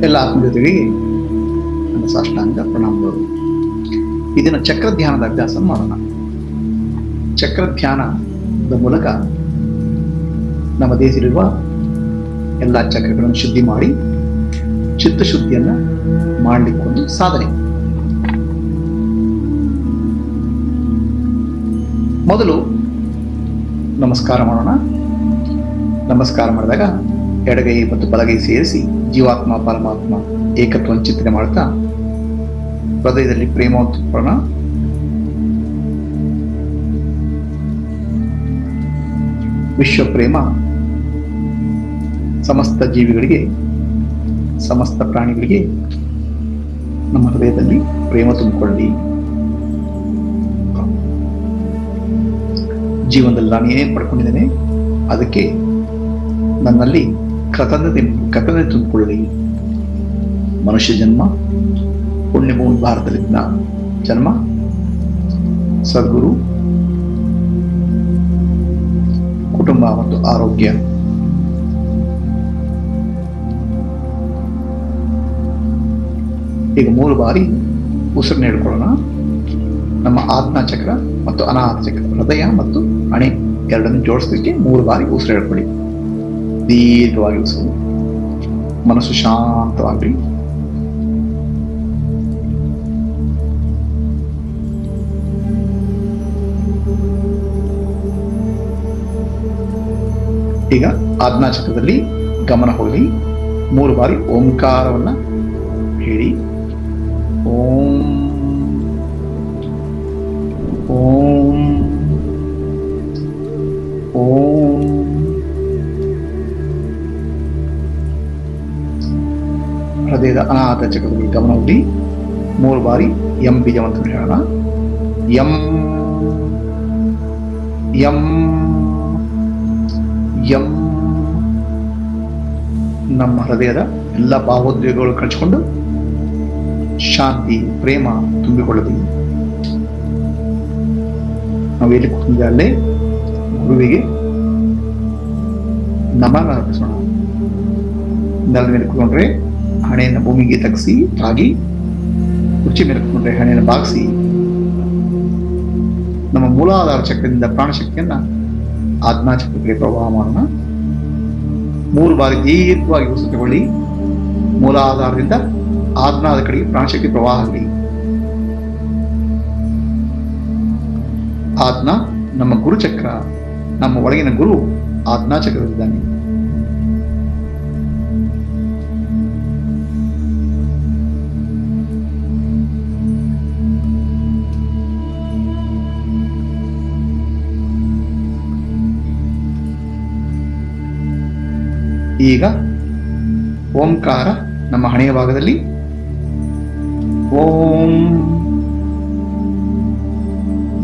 ಎಲ್ಲ ಆತ್ಮಜೊತೆಗೆ ನನ್ನ ಸಾಷ್ಟಾಂಗ ಪ್ರಣಾಮಗಳು. ಇದನ್ನು ಚಕ್ರ ಧ್ಯಾನದ ಅಭ್ಯಾಸ ಮಾಡೋಣ. ಚಕ್ರ ಧ್ಯಾನದ ಮೂಲಕ ನಮ್ಮ ದೇಹದಲ್ಲಿರುವ ಎಲ್ಲ ಚಕ್ರಗಳನ್ನು ಶುದ್ಧಿ ಮಾಡಿ ಚಿತ್ತಶುದ್ಧಿಯನ್ನ ಮಾಡಲಿಕ್ಕೊಂದು ಸಾಧನೆ. ಮೊದಲು ನಮಸ್ಕಾರ ಮಾಡೋಣ. ನಮಸ್ಕಾರ ಮಾಡಿದಾಗ ಎಡಗೈ ಮತ್ತು ಬಲಗೈ ಸೇರಿಸಿ ಜೀವಾತ್ಮ ಪರಮಾತ್ಮ ಏಕತ್ವವನ್ನು ಚಿಂತನೆ ಮಾಡ್ತಾ ಹೃದಯದಲ್ಲಿ ಪ್ರೇಮೋತ್ಪನ್ನ ವಿಶ್ವ ಪ್ರೇಮ ಸಮಸ್ತ ಜೀವಿಗಳಿಗೆ, ಸಮಸ್ತ ಪ್ರಾಣಿಗಳಿಗೆ ನಮ್ಮ ಹೃದಯದಲ್ಲಿ ಪ್ರೇಮ ತುಂಬಿಕೊಳ್ಳಿ. ಜೀವನದಲ್ಲಿ ನಾನು ಏನೇನು ಪಡ್ಕೊಂಡಿದ್ದೇನೆ ಅದಕ್ಕೆ ನನ್ನಲ್ಲಿ ಕೃತಜ್ಞತೆ ತುಂಬಿಕೊಳ್ಳಿ. ಮನುಷ್ಯ ಜನ್ಮ, ಪುಣ್ಯಭೂಮಿ ಭಾರತದಲ್ಲಿನ ಜನ್ಮ, ಸದ್ಗುರು, ಕುಟುಂಬ ಮತ್ತು ಆರೋಗ್ಯ. ಈಗ 3 ಬಾರಿ ಉಸಿರನ್ನ ಹಿಡ್ಕೊಳ್ಳೋಣ. ನಮ್ಮ ಆಜ್ಞಾ ಚಕ್ರ ಮತ್ತು ಅನಾಹತ ಚಕ್ರ, ಹೃದಯ ಮತ್ತು ಹಣೆ ಎರಡನ್ನು ಜೋಡಿಸಲಿಕ್ಕೆ 3 ಬಾರಿ ಉಸಿರು ಹಿಡ್ಕೊಳ್ಳಿ. ದೀರ್ಘವಾಗಿ ಉಸಿರು, ಮನಸ್ಸು ಶಾಂತವಾಗಲಿ. ಈಗ ಆಜ್ಞಾ ಚಕ್ರದಲ್ಲಿ ಗಮನ ಹೋಗಲಿ. 3 ಬಾರಿ ಓಂಕಾರವನ್ನ ಹೇಳಿ. ಓಂ ಓಂ ಓಂ. ಹೃದಯದ ಅನಾಹತ ಚಕ್ರದಲ್ಲಿ ಗಮನ ಹೋಗಲಿ. 3 ಬಾರಿ ಎಂ ಬೀಜವಂತ ಹೇಳೋಣ. M M M. ನಮ್ಮ ಹೃದಯದ ಎಲ್ಲ ಭಾವೋದ್ವೇಗಗಳು ಕಳಿಸಿಕೊಂಡು ಶಾಂತಿ, ಪ್ರೇಮ ತುಂಬಿಕೊಳ್ಳಲಿ. ನಾವು ಎಲ್ಲಿ ಕೂತಿದ್ದೆ ಅಲ್ಲೇ ಗುರುವಿಗೆ ನಮನ ಅರ್ಪಿಸೋಣ. ನೆಲದ ಮೇಲೆ ಕೂತ್ಕೊಂಡ್ರೆ ಹಣೆಯನ್ನು ಭೂಮಿಗೆ ತಗ್ಸಿ ತಾಗಿ, ಕುರ್ಚಿ ಮೇಲೆ ಕೂತ್ಕೊಂಡ್ರೆ ಹಣೆಯನ್ನು ಬಾಗಿಸಿ ನಮ್ಮ ಮೂಲಾಧಾರ ಚಕ್ರದಿಂದ ಪ್ರಾಣಶಕ್ತಿಯನ್ನ ಆಜ್ಞಾ ಚಕ್ರಕ್ಕೆ ಪ್ರವಾಹ ಮಾಡೋಣ. 3 ಬಾರಿ ದೀರ್ಘವಾಗಿ ಉಸಿರು ತಗೊಳ್ಳಿ. ಮೂಲಾಧಾರದಿಂದ ಆಜ್ಞಾದ ಕಡೆಗೆ ಪ್ರಾಣಶಕ್ತಿ ಪ್ರವಾಹ ಆಗಲಿ. ಆಜ್ಞಾ ನಮ್ಮ ಗುರುಚಕ್ರ, ನಮ್ಮ ಒಳಗಿನ ಗುರು ಆಜ್ಞಾ ಚಕ್ರದಲ್ಲಿದ್ದಾನೆ. ಈಗ ಓಂಕಾರ ನಮ್ಮ ಹಣೆಯ ಭಾಗದಲ್ಲಿ. ಓಂ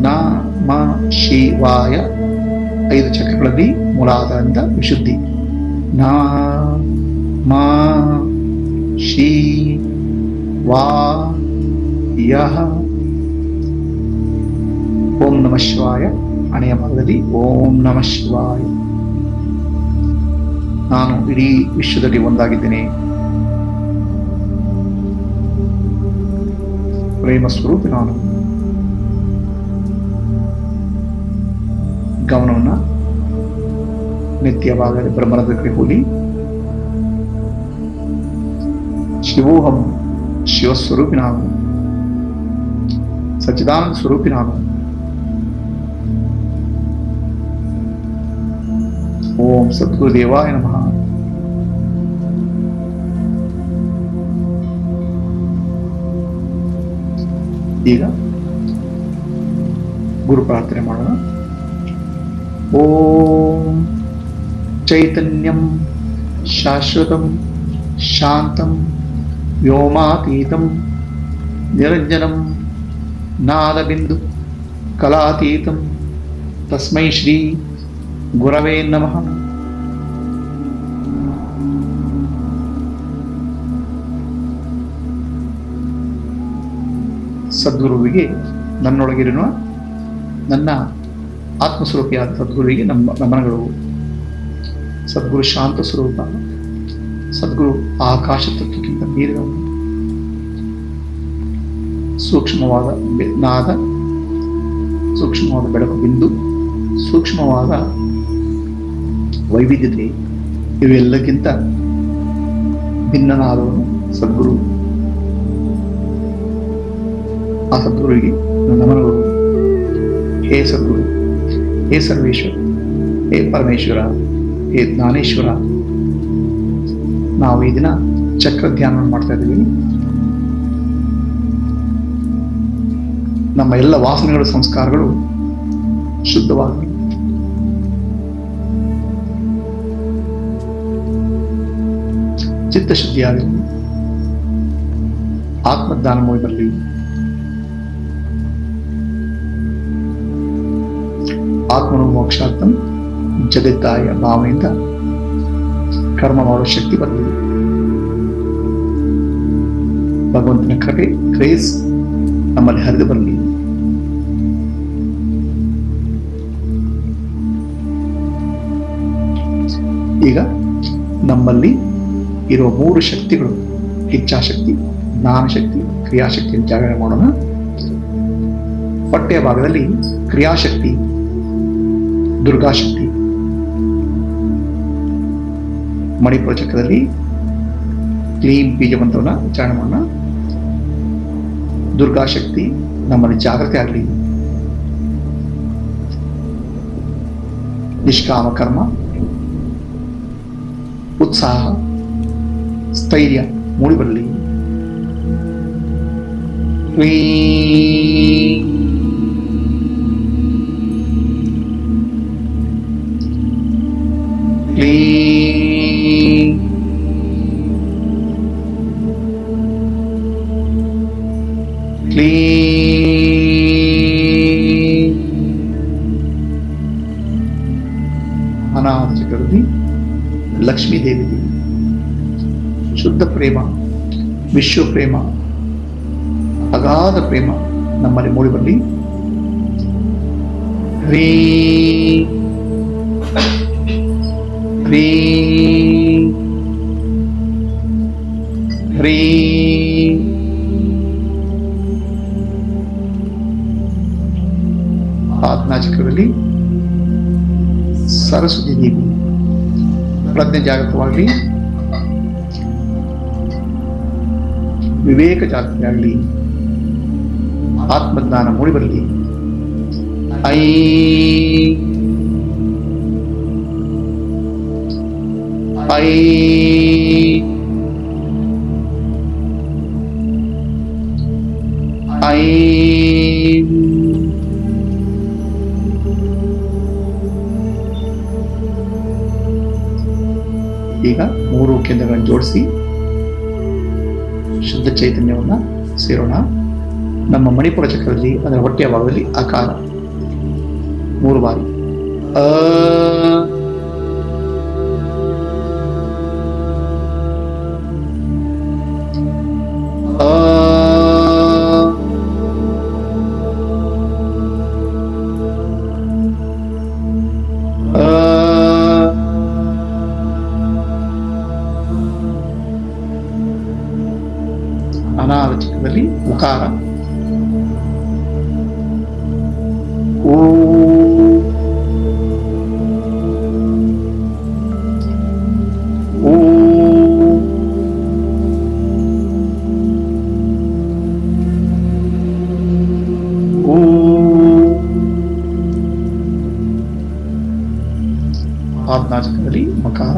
ನಮ ಶಿವಾಯ 5 ಚಕ್ರಗಳಲ್ಲಿ ಮೂಲಾಧಾರದಿಂದ ವಿಶುದ್ಧಿ. ನಮ ಶಿವಾಯ. ಓಂ ನಮಃ ಶಿವಾಯ ಹಣೆಯ ಭಾಗದಲ್ಲಿ. ಓಂ ನಮಃ ಶಿವಾಯ. ನಾನು ಇಡೀ ವಿಶ್ವದಲ್ಲಿ ಒಂದಾಗಿದ್ದೇನೆ. ಪ್ರೇಮ ಸ್ವರೂಪಿ ನಾನು. ಗಮನವನ್ನ ನಿತ್ಯವಾಗಲಿ ಬ್ರಹ್ಮರದ ಕಡೆ ಹೋಗಿ. ಶಿವೋಹಂ, ಶಿವಸ್ವರೂಪಿ ನಾನು, ಸಚ್ಚಿದಾನಂದ ಸ್ವರೂಪಿ ನಾನು. ಓಂ ಸದ್ಗುರುದೇವಾಯ ನಮಃ. ಈಗ ಗುರು ಪ್ರಾರ್ಥನೆ ಮಾಡೋಣ. ಓಂ ಚೈತನ್ಯಂ ಶಾಶ್ವತಂ ಶಾಂತಂ ವ್ಯೋಮಾತೀತಂ ನಿರಂಜನಂ ನಾದಬಿಂದು ಕಲಾತೀತಂ ತಸ್ಮೈ ಶ್ರೀ ಗುರವೇ ನಮಃ. ಸದ್ಗುರುವಿಗೆ ನನ್ನೊಳಗಿರುವ ನನ್ನ ಆತ್ಮಸ್ವರೂಪಿಯಾದ ಸದ್ಗುರುವಿಗೆ ನಮನಗಳು. ಸದ್ಗುರು ಶಾಂತ ಸ್ವರೂಪ, ಸದ್ಗುರು ಆಕಾಶ ತತ್ವಕ್ಕಿಂತ ಮೀರಿದವನು. ಸೂಕ್ಷ್ಮವಾದ ನಾದ, ಸೂಕ್ಷ್ಮವಾದ ಬೆಳಕು ಬಿಂದು, ಸೂಕ್ಷ್ಮವಾದ ವೈವಿಧ್ಯತೆ, ಇವೆಲ್ಲಕ್ಕಿಂತ ಭಿನ್ನನಾದವನು ಸದ್ಗುರು. ಆ ಸದ್ಗುರುವಿಗೆ ನಮನಗಳು. ಹೇ ಸದ್ಗುರು, ಹೇ ಸರ್ವೇಶ್ವರ, ಹೇ ಪರಮೇಶ್ವರ, ಹೇ ಜ್ಞಾನೇಶ್ವರ. ನಾವು ಈ ದಿನ ಚಕ್ರ ಧ್ಯಾನವನ್ನು ಮಾಡ್ತಾ ಇದ್ದೀವಿ. ನಮ್ಮ ಎಲ್ಲ ವಾಸನೆಗಳು, ಸಂಸ್ಕಾರಗಳು ಶುದ್ಧವಾಗಿ ಚಿತ್ತಶುದ್ಧಿಯಾಗಲಿ, ಆತ್ಮಜ್ಞಾನ ಮೂಡಿ ಬರಲಿ. ಆತ್ಮನು ಮೋಕ್ಷಾರ್ಥಂ ಜಗತ್ತಾಯ ಭಾವನೆಯಿಂದ ಕರ್ಮ ಮಾಡುವ ಶಕ್ತಿ ಬರಲಿ. ಭಗವಂತನ ಕೃಪೆ, ಕ್ರೇಸ್ ನಮ್ಮಲ್ಲಿ ಹರಿದು ಬರಲಿ. ಈಗ ನಮ್ಮಲ್ಲಿ ಇರುವ 3 ಶಕ್ತಿಗಳು, ಇಚ್ಛಾಶಕ್ತಿ, ಜ್ಞಾನಶಕ್ತಿ, ಕ್ರಿಯಾಶಕ್ತಿಯನ್ನು ಜಾಗರಣೆ ಮಾಡೋಣ. ಹೊಟ್ಟೆಯ ಭಾಗದಲ್ಲಿ ಕ್ರಿಯಾಶಕ್ತಿ, ದುರ್ಗಾಶಕ್ತಿ. ಮಣಿಪುರ ಚಕ್ರದಲ್ಲಿ ಕ್ಲೀಂ ಬೀಜ ಮಂತ್ರವನ್ನು ಉಚ್ಚಾರಣೆ ಮಾಡೋಣ. ದುರ್ಗಾಶಕ್ತಿ ನಮ್ಮಲ್ಲಿ ಜಾಗೃತಿ ಆಗಲಿ. ನಿಷ್ಕಾಮ ಕರ್ಮ, ಉತ್ಸಾಹ, ಸ್ಥೈರ್ಯ ಮೂಡಿ ಬರಲಿ. ಅನಾಥ ಚಕ್ರದಲ್ಲಿ ಲಕ್ಷ್ಮೀ ದೇವಿ, ಶುದ್ಧ ಪ್ರೇಮ, ವಿಶ್ವ ಪ್ರೇಮ, ಅಗಾಧ ಪ್ರೇಮ ನಮ್ಮಲ್ಲಿ ಮೂಡಿ ಬರಲಿ. ಹ್ರೀ ಹ್ರೀ ಹ್ರೀ. ಆಜ್ಞಾಚಕ್ರದಲ್ಲಿ ಸರಸ್ವತಿ ದೇವಿ ಪ್ರಜ್ಞೆ ಜಾಗೃತವಾಗಲಿ, ವಿವೇಕ ಜಾಗೃತಿಯಾಗಲಿ, ಆತ್ಮಜ್ಞಾನ ಮೂಡಿ ಬರಲಿ. I I I. ಈಗ 3 ಕೇಂದ್ರಗಳನ್ನು ಜೋಡಿಸಿ ಶುದ್ಧ ಚೈತನ್ಯವನ್ನ ಸೇರೋಣ. ನಮ್ಮ ಮಣಿಪುರ ಚಕ್ರದಲ್ಲಿ, ಅದರ ಹೊಟ್ಟೆಯ ಭಾಗದಲ್ಲಿ ಆಕಾರ 3 ಬಾರಿ. ಅ ಅನಾದ ಚಕ್ರದಲ್ಲಿ ಉಕಾರ. ಓ ಓ ಓ. ಆಜ್ಞಾ ಚಕ್ರದಲ್ಲಿ ಮಕಾರ.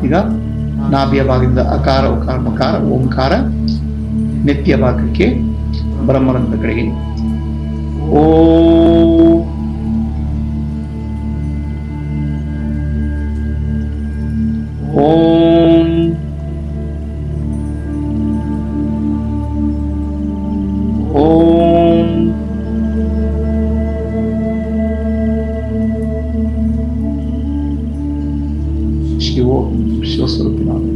ಈಗ ನಾಭಿಯ ಭಾಗದಿಂದ ಅಕಾರ, ಉಕಾರ, ಮಕಾರ, ಓಂಕಾರ. ನೆತ್ತಿಯ ಭಾಗಕ್ಕೆ ಬ್ರಹ್ಮರಂಧ್ರದ ಕಡೆಗೆ ಓ ಓಂ. ಓಂ ಶಿವಸ್ವರೂಪಿ ನಾವು.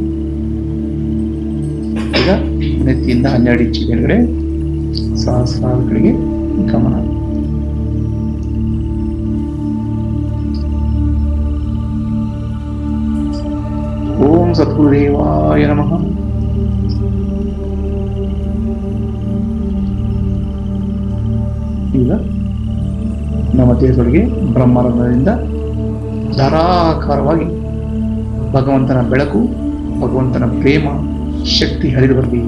ಈಗ ನೆತ್ತಿಯಿಂದ 12 ಇಂಚು ಮೇಲ್ಗಡೆ ಸಹಸ್ರಾರಗಳಿಗೆ ಗಮನ. ಓಂ ಸದ್ಗುರುದೇವಾಯ ನಮಃ. ಈಗ ನಮ್ಮ ದೇಹದೊಳಗೆ ಬ್ರಹ್ಮಾಂಡದಿಂದ ಧಾರಾಕಾರವಾಗಿ ಭಗವಂತನ ಬೆಳಕು, ಭಗವಂತನ ಪ್ರೇಮ, ಶಕ್ತಿ ಹರಿದು ಬರಲಿ.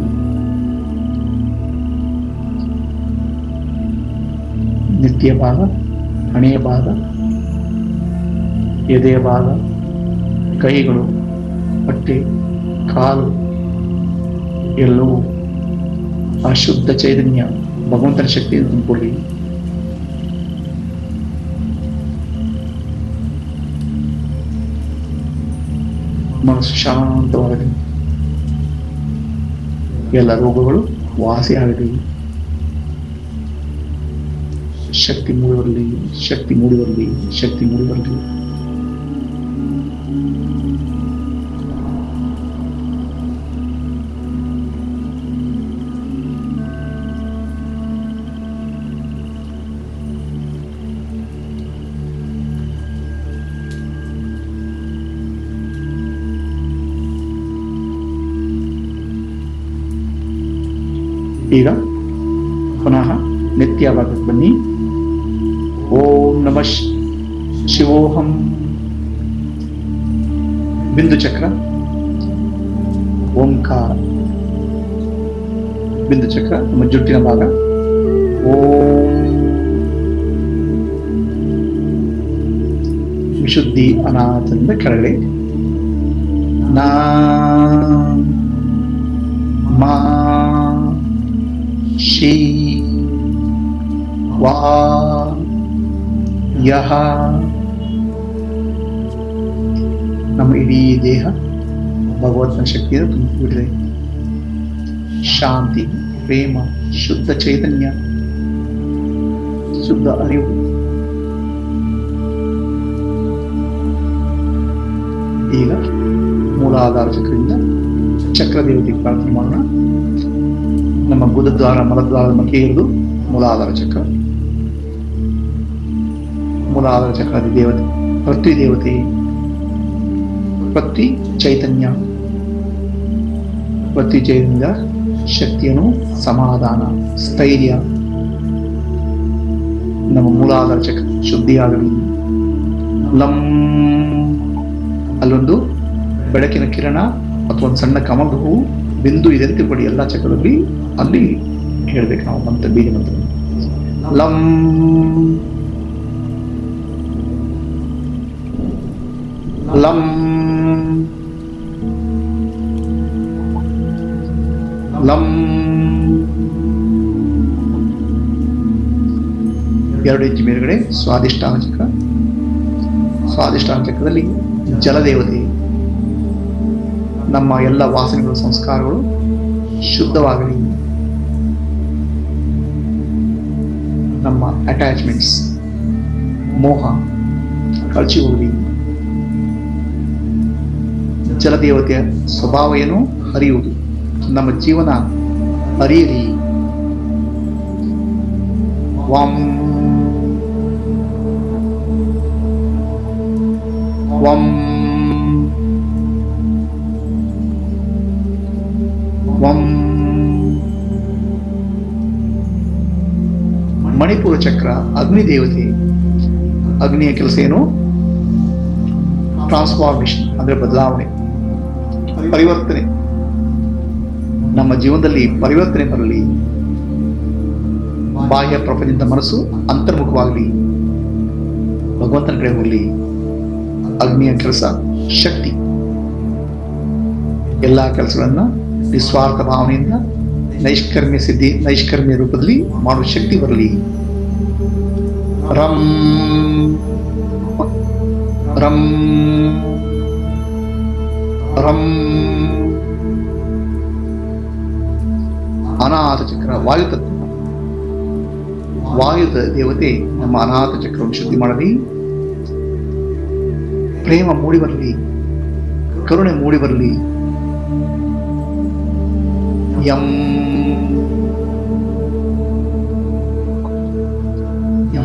ನಿತ್ಯ ಭಾಗ, ಹಣೆಯ ಭಾಗ, ಎದೆಯ ಭಾಗ, ಕೈಗಳು, ಹೊಟ್ಟೆ, ಕಾಲು ಎಲ್ಲವೂ ಆ ಶುದ್ಧ ಚೈತನ್ಯ ಭಗವಂತನ ಶಕ್ತಿಯನ್ನು ತುಂಬಿಕೊಳ್ಳಿ. ಮನಸ್ಸು ಶಾಂತವಾಗಲಿ. ಎಲ್ಲ ರೋಗಗಳು ವಾಸಿಯಾಗಲಿ. ಶಕ್ತಿ ಮೂಡಿ ಬರಲಿ, ಶಕ್ತಿ ಮೂಡಿ ಬರಲಿ, ಶಕ್ತಿ ಮೂಡಿ ಬರಲಿ. ಈಗ ಪುನಃ ನಿತ್ಯ ಭಾಗಕ್ಕೆ ಬನ್ನಿ. ಓಂ ನಮಃ ಶಿವೋಹಂ. ಬಿಂದು ಚಕ್ರ, ಓಂಕಾರ. ಬಿಂದು ಚಕ್ರ ನಮ್ಮ ಜುಟ್ಟಿನ ಭಾಗ. ಓಂ ವಿಶುದ್ಧಿ ಅನಾಥದಿಂದ ಕೆಳಗಡೆ. ನಾ ಮಾ ಶಿ ವಾ ಯಹ. ನಮ್ಮ ಇಡೀ ದೇಹ ಭಗವಂತನ ಶಕ್ತಿಯನ್ನು ತುಂಬಿಬಿಟ್ಟಿದೆ. ಶಾಂತಿ, ಪ್ರೇಮ, ಶುದ್ಧ ಚೈತನ್ಯ, ಶುದ್ಧ ಅರಿವು. ಈಗ ಮೂಲಾಧಾರ ಚಕ್ರದಿಂದ ಚಕ್ರ ದೇವತೆಗೆ ಪ್ರಾರ್ಥನೆ ಮಾಡೋಣ. ನಮ್ಮ ಗುದದ್ವಾರ, ಮಲದ್ವಾರದ ಮಧ್ಯೆ ಇರುವುದು ಮೂಲಾಧಾರ ಚಕ್ರ. ಮೂಲಾಧಾರ ಚಕ್ರದ ದೇವತೆ ಪೃಥ್ವಿ ದೇವತೆ, ಪೃಥ್ವಿ ಚೈತನ್ಯ. ಪೃಥ್ವಿ ಚೈತನ್ಯದ ಶಕ್ತಿಯನ್ನು ಸಮಾಧಾನ, ಸ್ಥೈರ್ಯ. ನಮ್ಮ ಮೂಲಾಧಾರ ಚಕ್ರ ಶುದ್ಧಿಯಾಗಲಿ. ಲಂ, ಅಲ್ಲೊಂದು ಬೆಳಕಿನ ಕಿರಣ ಅಥವಾ ಒಂದು ಸಣ್ಣ ಕಮಲದ ಹೂವು ಬಿಂದು ಇದೆ ಅಂತ ತಿಳ್ಕೊಳ್ಳಿ. ಎಲ್ಲ ಚಕ್ರದಲ್ಲಿ ಅಲ್ಲಿ ಹೇಳ್ಬೇಕು ನಾವು ಮಂತ್ರ, ಬೀದಿ ಮಂತ್ರ. ಲಂ ಲಂ ಲಂ. 2 ಇಂಚು ಮೇಲ್ಗಡೆ ಸ್ವಾದಿಷ್ಠಾನ ಚಕ್ರ. ಸ್ವಾದಿಷ್ಠಾನ ಚಕ್ರದಲ್ಲಿ ಜಲದೇವತೆ. ನಮ್ಮ ಎಲ್ಲ ವಾಸನೆಗಳು, ಸಂಸ್ಕಾರಗಳು ಶುದ್ಧವಾಗಲಿ. ನಮ್ಮ ಅಟ್ಯಾಚ್ಮೆಂಟ್ಸ್, ಮೋಹ ಕಳಚಿ ಹೋಗಲಿ. ಜಲದೇವತೆಯ ಸ್ವಭಾವ ಏನು? ಹರಿಯುವುದು. ನಮ್ಮ ಜೀವನ ಹರಿಯಲಿ. ವಾಂ ವಾಂ ವಾಂ. ಮಣಿಪುರ ಚಕ್ರ ಅಗ್ನಿ ದೇವತೆ. ಅಗ್ನಿಯ ಕೆಲಸ ಏನು? ಟ್ರಾನ್ಸ್ಫಾರ್ಮೇಶನ್, ಅಂದ್ರೆ ಬದಲಾವಣೆ, ಪರಿವರ್ತನೆ. ನಮ್ಮ ಜೀವನದಲ್ಲಿ ಪರಿವರ್ತನೆ ಬರಲಿ. ಬಾಹ್ಯ ಪ್ರಪಂಚದ ಮನಸ್ಸು ಅಂತರ್ಮುಖವಾಗಲಿ, ಭಗವಂತನ ಕಡೆ ಹೋಗಲಿ. ಅಗ್ನಿಯ ಕೆಲಸ ಶಕ್ತಿ. ಎಲ್ಲ ಕೆಲಸಗಳನ್ನ ನಿಸ್ವಾರ್ಥ ಭಾವನೆಯಿಂದ ನೈಷ್ಕರ್ಮ್ಯ ಸಿದ್ಧಿ, ನೈಷ್ಕರ್ಮ್ಯ ರೂಪದಲ್ಲಿ ಮಾಡುವ ಶಕ್ತಿ ಬರಲಿ. ರಂ ರಂ ರಂ. ಅನಾಥ ಚಕ್ರ ವಾಯುತತ್ವ. ವಾಯುದ ದೇವತೆ ನಮ್ಮ ಅನಾಥ ಚಕ್ರವನ್ನು ಶುದ್ಧಿ ಮಾಡಲಿ. ಪ್ರೇಮ ಮೂಡಿ ಬರಲಿ, ಕರುಣೆ ಮೂಡಿ ಬರಲಿ. ಯಂ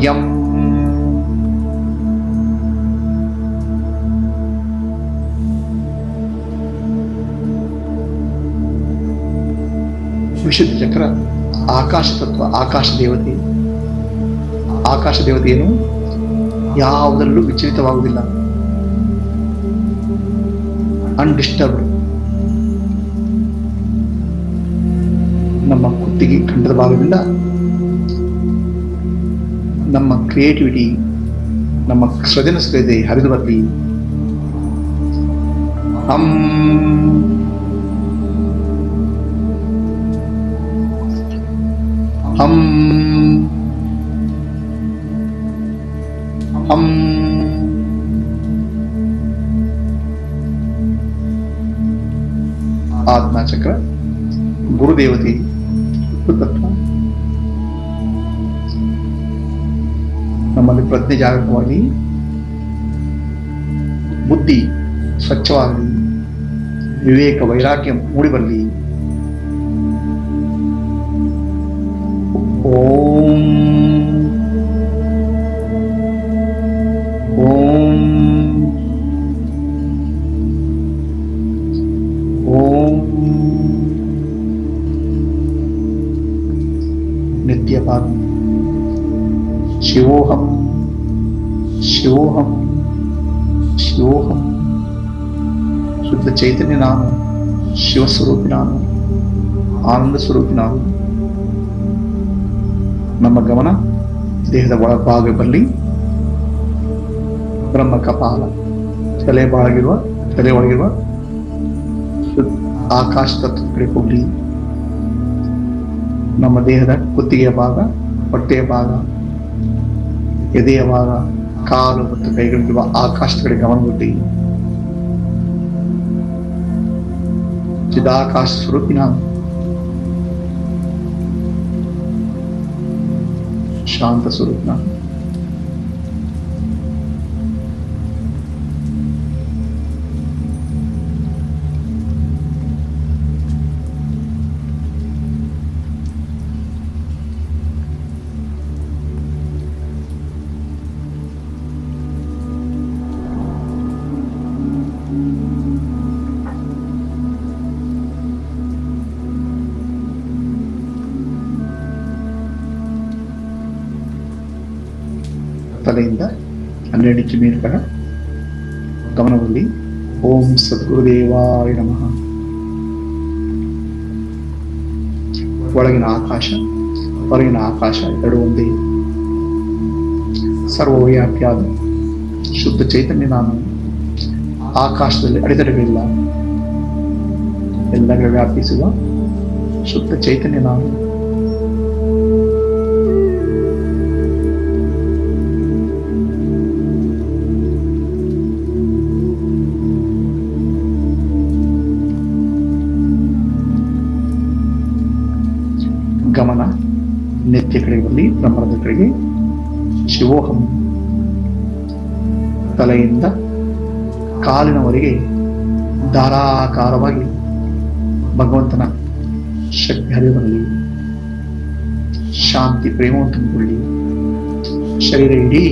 ಯಂ ವಿಶುದ್ಧ ಚಕ್ರ ಆಕಾಶ ತತ್ವ, ಆಕಾಶ ದೇವತೆ. ಆಕಾಶ ದೇವತೆಯನ್ನು ಯಾವುದರಲ್ಲೂ ವಿಚಲಿತವಾಗುವುದಿಲ್ಲ, ಅನ್ಡಿಸ್ಟರ್ಬ್ಡ್. ನಮ್ಮ ಕುತ್ತಿಗೆ ಖಂಡದ ಭಾಗದಿಂದ ನಮ್ಮ ಕ್ರಿಯೇಟಿವಿಟಿ, ನಮ್ಮ ಸೃಜನಶೀಲತೆ ಹರಿದು ಬರಲಿ. ಹಂ ಹಂ ಹಂ ಆತ್ಮಚಕ್ರ ಗುರುದೇವತೆ ತತ್ವ. ನಮ್ಮಲ್ಲಿ ಪ್ರಜ್ಞೆ ಜಾಗೃತವಾಗಿ, ಬುದ್ಧಿ ಸ್ವಚ್ಛವಾಗಲಿ, ವಿವೇಕ ವೈರಾಗ್ಯ ಮೂಡಿಬರಲಿ. ಓಂ ಓಂ ಓಂ ನಿತ್ಯಪಾದ ಶಿವೋಹಂ ಶಿವೋಹಂ ಶಿವೋಹಂ. ಶುದ್ಧ ಚೈತನ್ಯ ನಾನು, ಶಿವಸ್ವರೂಪಿ ನಾನು, ಆನಂದ ಸ್ವರೂಪಿ ನಾನು. ನಮ್ಮ ಗಮನ ದೇಹದ ಒಳಭಾಗ ಬರಲಿ. ಬ್ರಹ್ಮ ಕಪಾಲ, ತಲೆ ಒಳಗಿರುವ ಆಕಾಶ ತತ್ವದ ಕಡೆ ಹೋಗಲಿ. ನಮ್ಮ ದೇಹದ ಕುತ್ತಿಗೆಯ ಭಾಗ, ಹೊಟ್ಟೆಯ ಭಾಗ, ಎದೆಯ ಭಾಗ, ಕಾಲು ಮತ್ತು ಕೈಗಳಿರುವ ಆಕಾಶದ ಕಡೆ ಗಮನ ಕೊಡಿ. ಚಿದಾಕಾಶ ಸ್ವರೂಪಿ ನಾನು, ಶಾಂತ ಸ್ವರೂಪಿ ನಾನು. ತಲೆಯಿಂದ 12 ಇಂಚು ಮೇಲ್ಗಡೆ ಗಮನದಲ್ಲಿ ಓಂ ಸದ್ಗುರುದೇವಾಯ ನಮಃ. ಒಳಗಿನ ಆಕಾಶ, ಹೊರಗಿನ ಆಕಾಶ ಎರಡು ಒಂದೇ. ಸರ್ವವ್ಯಾಪಿಯಾದ ಶುದ್ಧ ಚೈತನ್ಯ ನಾನು. ಆಕಾಶದಲ್ಲಿ ಅಡೆತಡೆಗಳಿಲ್ಲ, ಎಲ್ಲಗಳ ವ್ಯಾಪಿಸುವ ಶುದ್ಧ ಚೈತನ್ಯ ನಾನು. ಗಮನ ನಿತ್ಯ ಕಡೆಗೆ ಬರಲಿ, ಬ್ರಹ್ಮದ ಕಡೆಗೆ. ಶಿವೋಹಂ. ತಲೆಯಿಂದ ಕಾಲಿನವರೆಗೆ ಧಾರಾಕಾರವಾಗಿ ಭಗವಂತನ ಶಕ್ತಿ ಹರಿದು ಬರಲಿ. ಶಾಂತಿ ಪ್ರೇಮವನ್ನು ತುಂಬಿಕೊಳ್ಳಿ. ಶರೀರ ಇಡೀ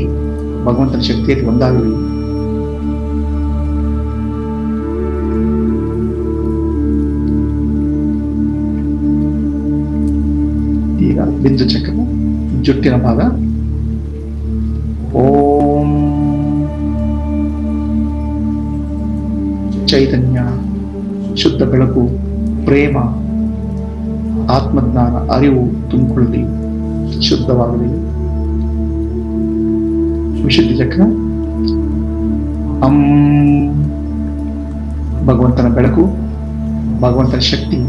ಭಗವಂತನ ಶಕ್ತಿಯಲ್ಲಿ ಒಂದಾಗಲಿ. ಈಗ ಬಿಂದು ಚಕ್ರ ಜುಟ್ಟಿನ ಭಾಗ. ಓಂ ಚೈತನ್ಯ, ಶುದ್ಧ ಬೆಳಕು, ಪ್ರೇಮ, ಆತ್ಮಜ್ಞಾನ, ಅರಿವು ತುಂಬಿಕೊಳ್ಳಿ, ಶುದ್ಧವಾಗಲಿ. ವಿಶುದ್ಧಿ ಚಕ್ರ ಅಂ. ಭಗವಂತನ ಬೆಳಕು, ಭಗವಂತನ ಶಕ್ತಿ,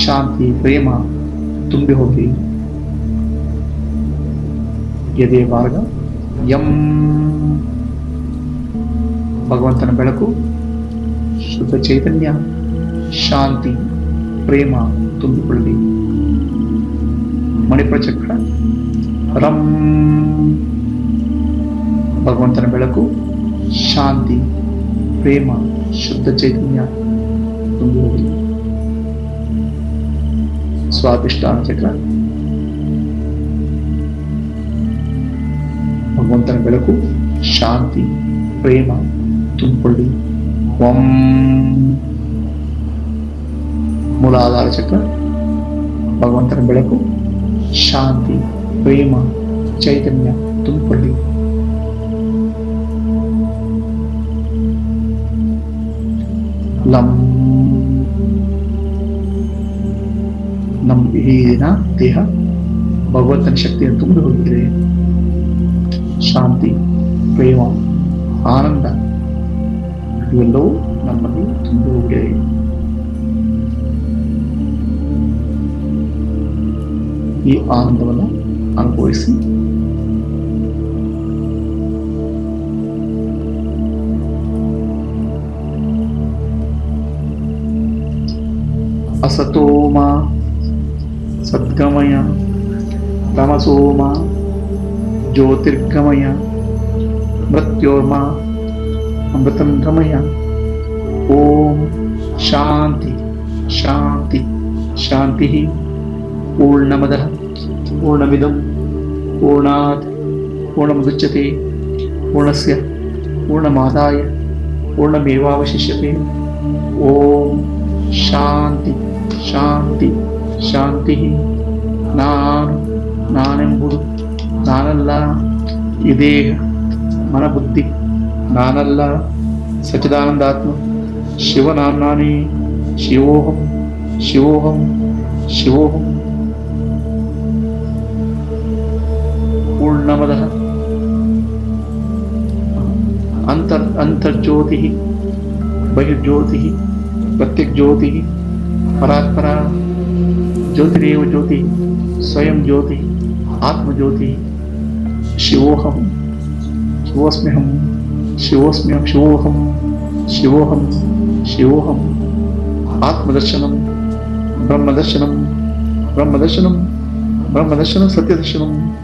ಶಾಂತಿ, ಪ್ರೇಮ ತುಂಬಿ ಹೋಗಿ. ಎದೆಯ ಮಾರ್ಗ ಯಂ. ಭಗವಂತನ ಬೆಳಕು, ಶುದ್ಧ ಚೈತನ್ಯ, ಶಾಂತಿ, ಪ್ರೇಮ ತುಂಬಿಕೊಳ್ಳಿ. ಮಣಿಪುರ ಚಕ್ರ ರಂ. ಭಗವಂತನ ಬೆಳಕು, ಶಾಂತಿ, ಪ್ರೇಮ ಶುದ್ಧ ಚೈತನ್ಯ ತುಂಬಿ ಹೋಗಲಿ. ಸ್ವಾದಿಷ್ಟಾನ ಚಕ್ರ ಭಗವಂತನ ಬೆಳಕು ಶಾಂತಿ ಪ್ರೇಮ ತುಂಬಿಕೊಳ್ಳಿ. ಓಂ. ಮೂಲಾಧಾರ ಚಕ್ರ ಭಗವಂತನ ಬೆಳಕು ಶಾಂತಿ ಪ್ರೇಮ ಚೈತನ್ಯ ತುಂಬಿಕೊಳ್ಳಿ. ಲಂ. ನಮ್ಮ ಇಡೀ ದಿನ ದೇಹ ಭಗವಂತನ ಶಕ್ತಿಯನ್ನು ತುಂಬಿ ಹೋಗಿದೆ. ಶಾಂತಿ ಪ್ರೇಮ ಆನಂದ ಇವೆಲ್ಲವೂ ನಮ್ಮಲ್ಲಿ ತುಂಬಿ ಹೋಗಿದೆ. ಈ ಆನಂದವನ್ನು ಅನುಭವಿಸಿ. ಅಸತೋಮ ಸದ್ಗಮಯ ತಮಸೋಮ ಜ್ಯೋತಿರ್ಗಮಯ ಮೃತ್ಯೋರ್ಮ ಅಮೃತಂ ಗಮಯ. ಓಂ ಶಾಂತಿ ಶಾಂತಿ ಶಾಂತಿ. ಪೂರ್ಣಮದಃ ಪೂರ್ಣಮಿದಂ ಪೂರ್ಣಾತ್ ಪೂರ್ಣಮುದಚ್ಯತೆ ಪೂರ್ಣಸ್ಯ ಪೂರ್ಣಮಾದಾಯ ಪೂರ್ಣಮೇವಾವಶಿಷ್ಯತೆ. ಓಂ ಶಾಂತಿ ಶಾಂತಿ ಶಾಂತಿ. ನಾನೆಂಬುದು ನಾನಲ್ಲ. ಈ ದೇಹ ಮನಬುದ್ಧಿ ನಾನಲ್ಲ. ಸಚ್ಚಿದಾನಂದಾತ್ಮ ಶಿವನಾಮ್ನಾನೇ ಶಿವೋಹಂ ಶಿವೋಹಂ ಶಿವೋಹಂ. ಪೂರ್ಣಮದಃ ಅಂತರ್ಜ್ಯೋತಿ ಬಹಿರ್ಜ್ಯೋತಿ ಪ್ರತ್ಯಗ್ಜ್ಯೋತಿ ಪರಾತ್ಪರ ಜ್ಯೋತಿರೇವ ಜ್ಯೋತಿ ಸ್ವಯಂ ಜ್ಯೋತಿ ಆತ್ಮಜ್ಯೋತಿ. ಶಿವೋಹಂ ಶಿವೋಸ್ಮ್ಯಹಂ ಶಿವೋಸ್ಮ್ಯಹಂ ಶಿವೋಹಂ ಶಿವೋಹಂ ಶಿವೋಹಂ. ಆತ್ಮದರ್ಶನಂ ಬ್ರಹ್ಮದರ್ಶನಂ ಬ್ರಹ್ಮದರ್ಶನಂ ಬ್ರಹ್ಮದರ್ಶನಂ ಸತ್ಯದರ್ಶನಂ.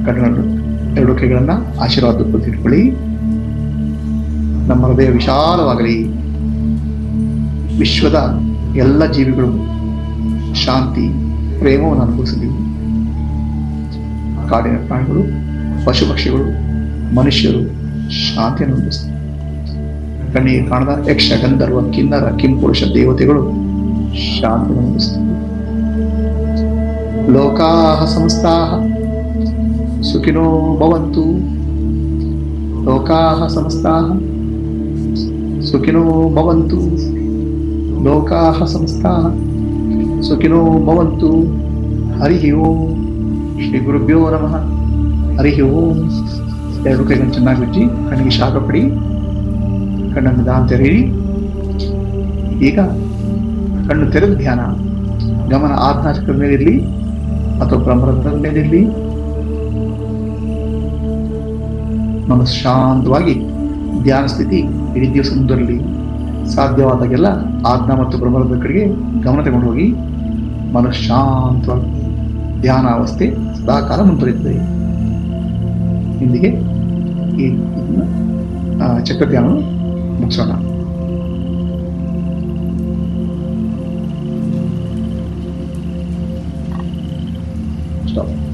ಕಣ್ಣು ಎರಡು ಕೈಗಳನ್ನ ಆಶೀರ್ವಾದ ಇಟ್ಕೊಳ್ಳಿ. ನಮ್ಮ ಹೃದಯ ವಿಶಾಲವಾಗಲಿ. ವಿಶ್ವದ ಎಲ್ಲ ಜೀವಿಗಳು ಶಾಂತಿ ಪ್ರೇಮವನ್ನು ಅನುಭವಿಸಲಿ. ಕಾಡಿನ ಪ್ರಾಣಿಗಳು ಪಶು ಪಕ್ಷಿಗಳು ಮನುಷ್ಯರು ಶಾಂತಿಯನ್ನು ಅನುಭವಿಸಲಿ. ಕಣ್ಣಿಗೆ ಕಾಣದ ಯಕ್ಷ ಗಂಧರ್ವ ಕಿನ್ನರ ಕಿಂಪುರುಷ ದೇವತೆಗಳು ಶಾಂತಿಯನ್ನು ಅನುಭವಿಸಲಿ. ಲೋಕಾಃ ಸಮಸ್ತಾಃ ಸುಖಿನೋ ಭವಂತು. ಲೋಕಾಃ ಸಮಸ್ತಾಃ ಸುಖಿನೋ ಭವಂತು. ಲೋಕಾಃ ಸಮಸ್ತಾಃ ಸುಖಿನೋ ಭವಂತು. ಹರಿ ಓಂ. ಶ್ರೀ ಗುರುಭ್ಯೋ ನಮಃ. ಹರಿ ಓಂ. ಎರಡು ಕೈಗಳನ್ನು ಚೆನ್ನಾಗಿ ಉಜ್ಜಿ ಕಣ್ಣಿಗೆ ಶಾಖ ಪಡಿ. ಕಣ್ಣನ್ನು ನಿಧಾನ ತೆರೆಯಿರಿ. ಈಗ ಕಣ್ಣು ತೆರೆದ ಧ್ಯಾನ ಗಮನ ಆಜ್ಞಾಚಕ್ರದ ಮೇಲಿರಲಿ ಅಥವಾ ಬ್ರಹ್ಮರಂಧ್ರದ ಮೇಲಿರಲಿ. ಮನಸ್ಸು ಶಾಂತವಾಗಿ ಧ್ಯಾನ ಸ್ಥಿತಿ ಇಡೀ ದಿವಸ ಮುಂದುವರಲಿ. ಸಾಧ್ಯವಾದಾಗೆಲ್ಲ ಆಜ್ಞಾ ಮತ್ತು ಬ್ರಹ್ಮರಂಧ್ರದ ಕಡೆಗೆ ಗಮನ ತಗೊಂಡು ಹೋಗಿ ಮನಸ್ಸು ಶಾಂತವಾಗಿ ಧ್ಯಾನಾವಸ್ಥೆ ಸದಾಕಾಲ ಮುಂದುವರಿಯುತ್ತದೆ. ಇಂದಿಗೆ ಈ ಚಕ್ರ ಧ್ಯಾನ ಮುಗಿಸೋಣ. ಸ್ಟಾಪ್.